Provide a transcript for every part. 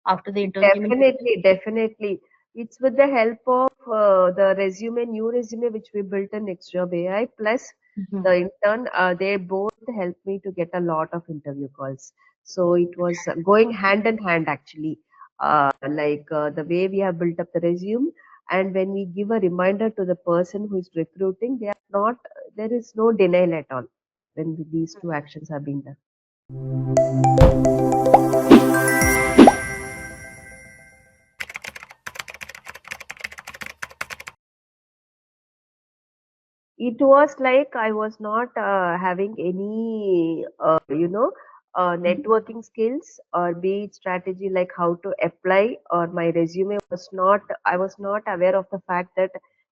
after the interview? Definitely. It's with the help of new resume which we built in NxtJob.ai plus Mhm. the intern. They both helped me to get a lot of interview calls. So it was going hand in hand actually. The way we have built up the resume, and when we give a reminder to the person who is recruiting, they are not. There is no denial at all when these two actions are being done. It was like I was not having any, networking skills or be it strategy like how to apply, or my resume was not, I was not aware of the fact that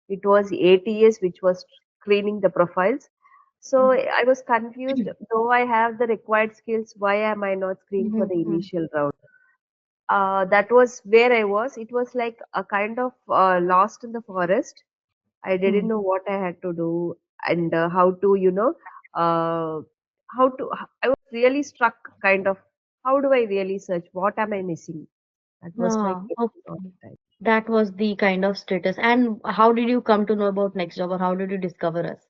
it was ATS which was screening the profiles. So Mhm. I was confused, though I have the required skills, why am I not screened for Mhm. the Mhm. initial round? That was where I was. It was like a kind of lost in the forest. I didn't Mhm. know what I had to do and how to, uh, I was really struck kind of, how do I really search? What am I missing? That was my Ah, question all okay. the time. That was the kind of status. And how did you come to know about Next Job, or how did you discover us?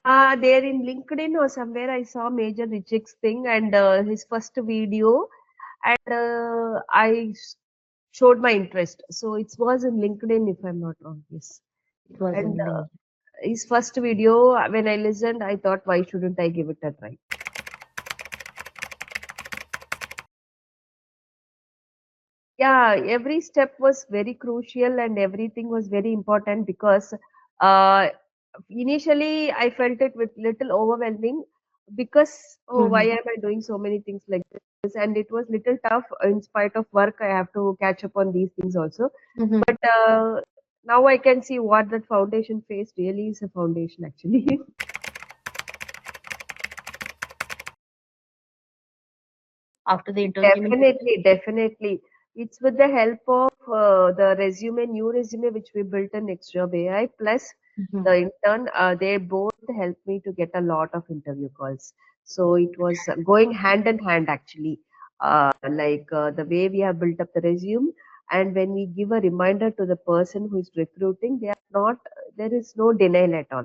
There in LinkedIn or somewhere I saw Major Richard's thing and his first video, and showed my interest. So it was in LinkedIn if I'm not wrong. Yes. It was And in link. his first video, when I listened, I thought, why shouldn't I give it a try? Yeah, every step was very crucial and everything was very important because uh, initially I felt it with little overwhelming because, oh, why Mhm. am I doing so many things like this? And it was little tough in spite of work. I have to catch up on these things also. Mhm. But now I can see what that foundation phase really is a foundation actually. After the interview. Definitely. It's with the help of new resume which we built in NxtJob.ai plus Mhm. the intern. They both helped me to get a lot of interview calls. So it was going hand in hand actually. The way we have built up the resume, and when we give a reminder to the person who is recruiting, they are not. There is no denial at all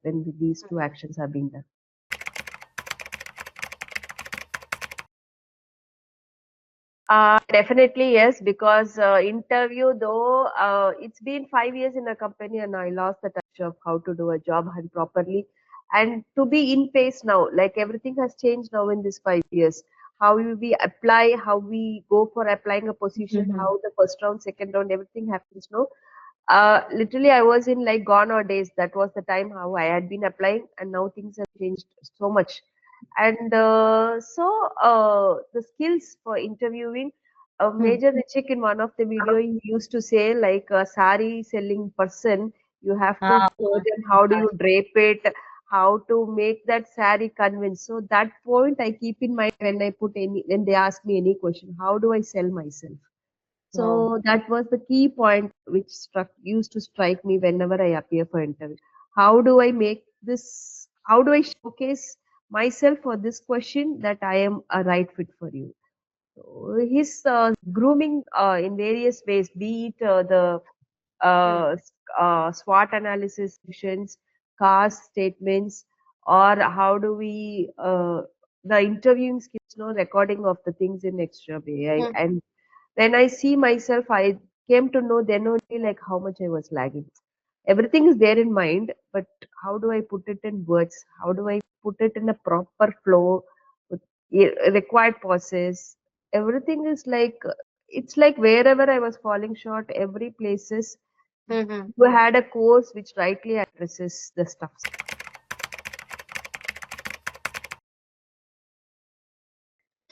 when these two actions are being done. Definitely yes, because interview though it's been 5 years in a company and I lost the touch of how to do a job hunt properly and to be in pace now. Like everything has changed now in this 5 years. How we apply, how we go for applying a position, Mhm. how the first round, second round, everything happens now. Literally, I was in like gone or days. That was the time how I had been applying, and now things have changed so much. And the skills for interviewing, Mhm. Major Richik in one of the video, he used to say like a sari selling person, you have to Ah, show them how do you drape it, how to make that sari convince. So that point I keep in mind when they ask me any question, how do I sell myself? wow. So that was the key point which used to strike me whenever I appear for interview. How do I make this? How do I showcase myself for this question that I am a right fit for you? So his grooming in various ways, be it Mm. SWOT analysis sessions, cast statements, or how do we the interviewing skills, no recording of the things in extra AI. Mm. And when I see myself, I came to know then only like how much I was lagging. Everything is there in mind, but how do I put it in words? How do I put it in a proper flow with required pauses? Everything is like it's like wherever I was falling short, every places Mhm. we had a course which rightly addresses the stuff.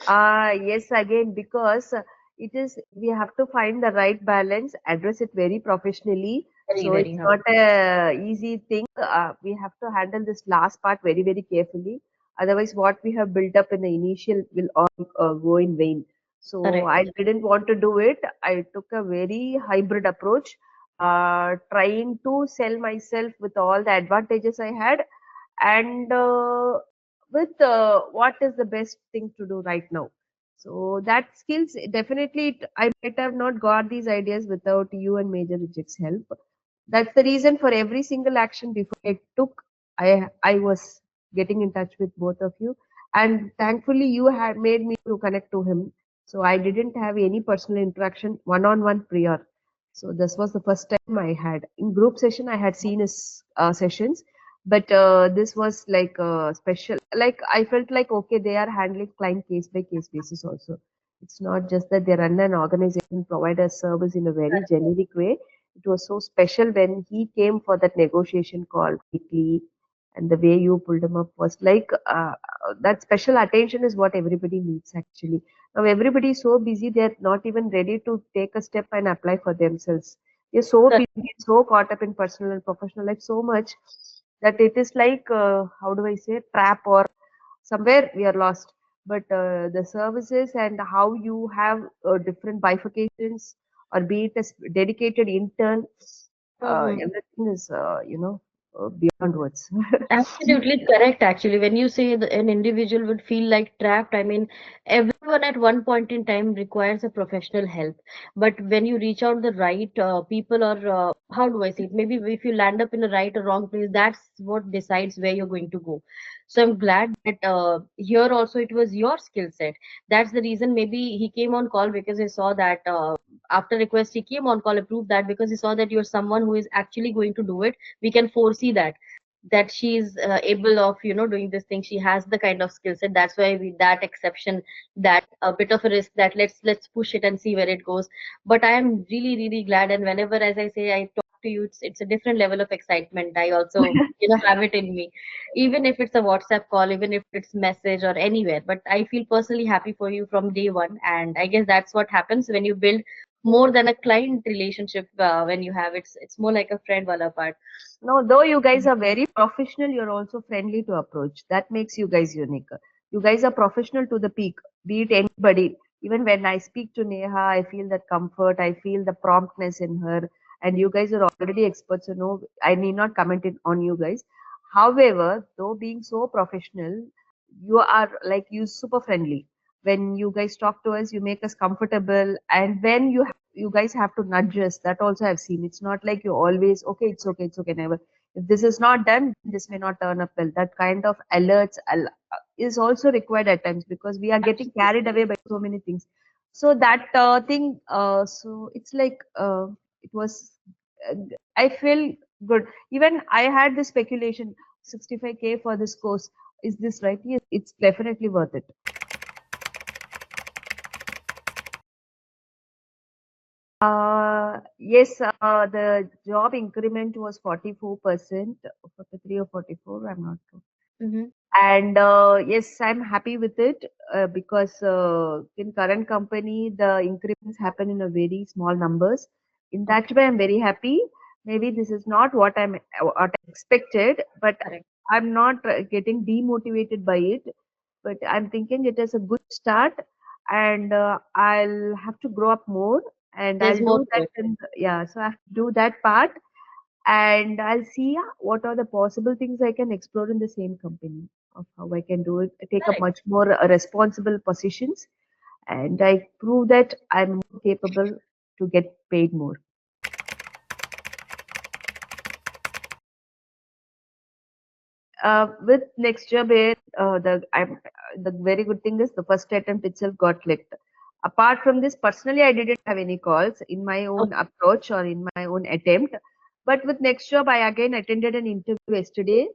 Yes, again, because it is, we have to find the right balance, address it very professionally. Very, So very it's hard. not a easy thing. We have to handle this last part very, very carefully. Otherwise, what we have built up in the initial will all go in vain. So Correct. I didn't want to do it. I took a very hybrid approach, trying to sell myself with all the advantages I had and with what is the best thing to do right now. So that skills definitely, I might have not got these ideas without you and Major Reject's help. That's the reason for every single action before I took, I was getting in touch with both of you, and thankfully you had made me to connect to him. So I didn't have any personal interaction one on one prior. So this was the first time I had in group session. I had seen his sessions, but this was like special. Like I felt like okay, they are handling client case by case basis also. It's not just that they run an organization, provide a service in a very generic way. It was so special when he came for that negotiation call quickly, and the way you pulled him up was like that special attention is what everybody needs actually. Now everybody is so busy, they're not even ready to take a step and apply for themselves. They're so Correct. busy, so caught up in personal and professional life so much that it is like how do I say trap or somewhere we are lost. But the services and how you have different bifurcations, or be it a dedicated intern, everything is beyond words. Absolutely correct, actually. When you say an individual would feel like trapped, I mean, everyone at one point in time requires a professional help. But when you reach out the right people, or how do I say it? Maybe if you land up in the right or wrong place, that's what decides where you're going to go. So I'm glad that here also it was your skill set. That's the reason maybe he came on call because he saw that after request he came on call, approved that because he saw that you're someone who is actually going to do it. We can foresee that she's able of doing this thing. She has the kind of skill set. That's why we that exception, that a bit of a risk, that let's push it and see where it goes. But I am really really glad, and whenever, as I say, I talk to you, it's a different level of excitement. I also have it in me, even if it's a WhatsApp call, even if it's message or anywhere. But I feel personally happy for you from day one, and I guess that's what happens when you build more than a client relationship. When you have it's more like a friend wala part. No, though you guys are very professional, you're also friendly to approach. That makes you guys unique. You guys are professional to the peak, be it anybody. Even when I speak to Neha, I feel that comfort, I feel the promptness in her. And you guys are already experts, so no, I need not comment it on you guys. However, though being so professional, you are like you super friendly. When you guys talk to us, you make us comfortable. And when you guys have to nudge us, that also I've seen. It's not like you always okay, it's okay, never. If this is not done, this may not turn up well. That kind of alerts is also required at times, because we are getting carried away by so many things. So that thing, so it's like it was uh, I feel good. Even I had this speculation, 65K for this course, is this right? Yes, it's definitely worth it. Yes, the job increment was 44%, 43 or 44, I'm not sure. Mm-hmm. And yes, I'm happy with it, because in current company, the increments happen in a very small numbers. In that Okay. way, I'm very happy. Maybe this is not what I expected, but Correct. I'm not getting demotivated by it. But I'm thinking it is a good start, and I'll have to grow up more, and There's I'll more do to that. it. Yeah, so I have to do that part, and I'll see what are the possible things I can explore in the same company, of how I can do it, take up Correct. much more responsible positions, and I prove that I'm more capable to get paid more. With NxtJob.ai, the very good thing is the first attempt itself got clicked. Apart from this, personally, I didn't have any calls in my own Okay. approach or in my own attempt. But with NextJob, I again attended an interview yesterday,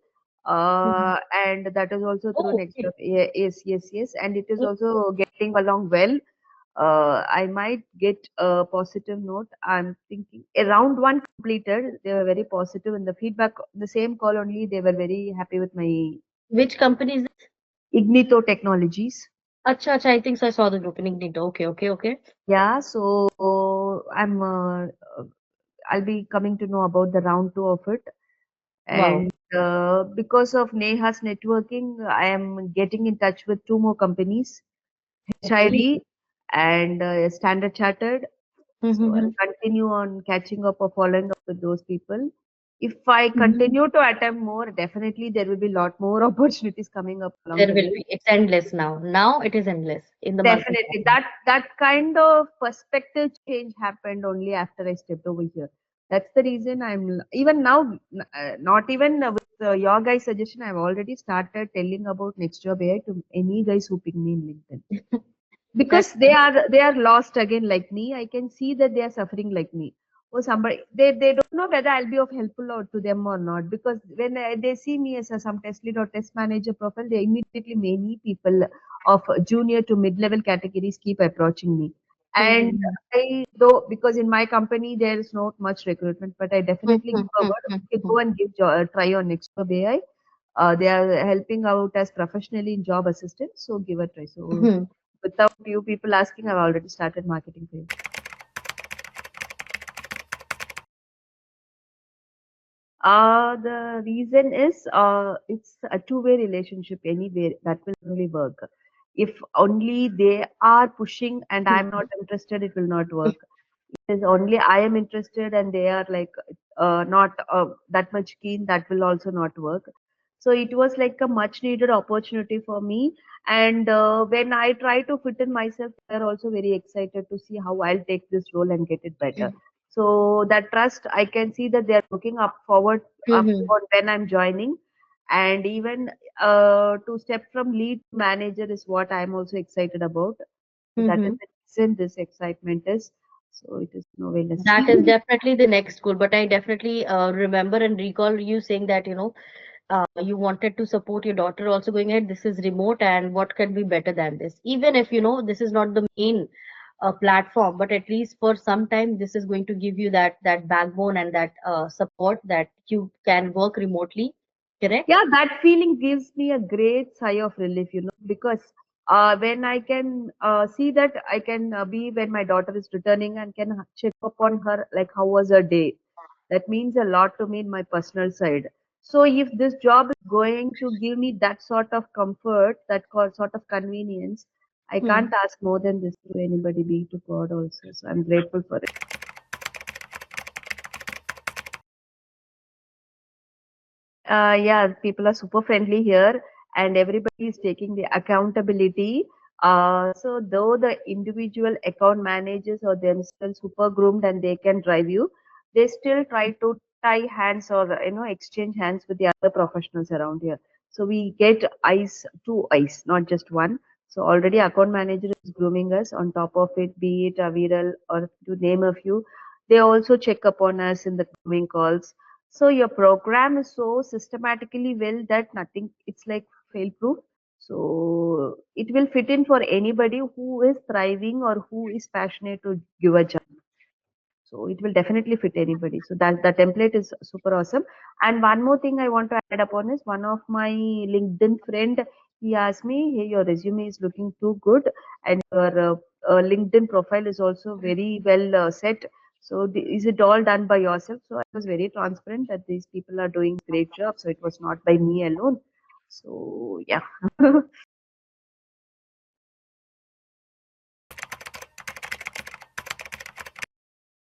Mhm. and that is also through Oh, okay. NextJob. Yes, yes, yes, and it is also getting along well. I might get a positive note. I'm thinking around one completed. They were very positive in the feedback. The same call only, they were very happy with my Which company is this? Ignito Technologies. Acha, acha, I think so I saw the opening data. Okay, okay, okay. Yeah, so I'll be coming to know about the round two of it. Wow. And because of Neha's networking, I am getting in touch with two more companies, Okay. HID and Standard Chartered. So Mm-hmm. I'll continue on catching up or following up with those people. If I Mhm. continue to attempt more, definitely there will be a lot more opportunities coming up along There the will way. be. It's endless now. Now it is endless in the month of Definitely. August. That kind of perspective change happened only after I stepped over here. That's the reason even now, not even with your guys' suggestion, I've already started telling about Next Job AI to any guys who ping me in LinkedIn, because That's they are lost again like me. I can see that they are suffering like me. Or somebody, they don't know whether I'll be of helpful or to them or not, because when they see me as some test lead or test manager profile, they immediately, many people of junior to mid level categories keep approaching me. And Mhm. I, though, because in my company there is not much recruitment, but I definitely Mhm. give a word. Okay, go and give try on Next Job AI. They are helping out as professionally in job assistance, so give a try. So Mhm. without you people asking, I've already started marketing for you. The reason is it's a two-way relationship anyway, that will only work. If only they are pushing and I'm not interested, it will not work. Is only I am interested and they are like not that much keen, that will also not work. So it was like a much needed opportunity for me. And when I try to fit in myself, they're also very excited to see how I'll take this role and get it better. So that trust, I can see that they're looking up forward up Mhm. for when I'm joining. And even to step from lead to manager is what I'm also excited about. So that is Mhm. the reason this excitement is. So it is no way less. That is definitely the next goal. But I definitely remember and recall you saying that, you wanted to support your daughter also going ahead. This is remote, and what can be better than this? Even if, this is not the main platform, but at least for some time, this is going to give you that backbone and that support that you can work remotely. Correct? Yeah, that feeling gives me a great sigh of relief, because when I can see that I can be when my daughter is returning and can check upon her, like how was her day. That means a lot to me in my personal side. So if this job is going to give me that sort of comfort, sort of convenience, I Hmm. can't ask more than this to anybody, be to God also. So I'm grateful for it. Yeah, people are super friendly here, and everybody is taking the accountability. So though the individual account managers or themselves super groomed and they can drive you, they still try to tie hands or exchange hands with the other professionals around here. So we get eyes, two eyes, not just one. So already account manager is grooming us. On top of it, be it Aviral or to name a few, they also check upon us in the grooming calls. So your program is so systematically well that nothing, it's like fail proof. So it will fit in for anybody who is thriving or who is passionate to give a job. So it will definitely fit anybody. So that the template is super awesome. And one more thing I want to add upon is one of my LinkedIn friend, he asked me, hey, your resume is looking too good and your LinkedIn profile is also very well set. So is it all done by yourself? So I was very transparent that these people are doing great job. So it was not by me alone. So yeah.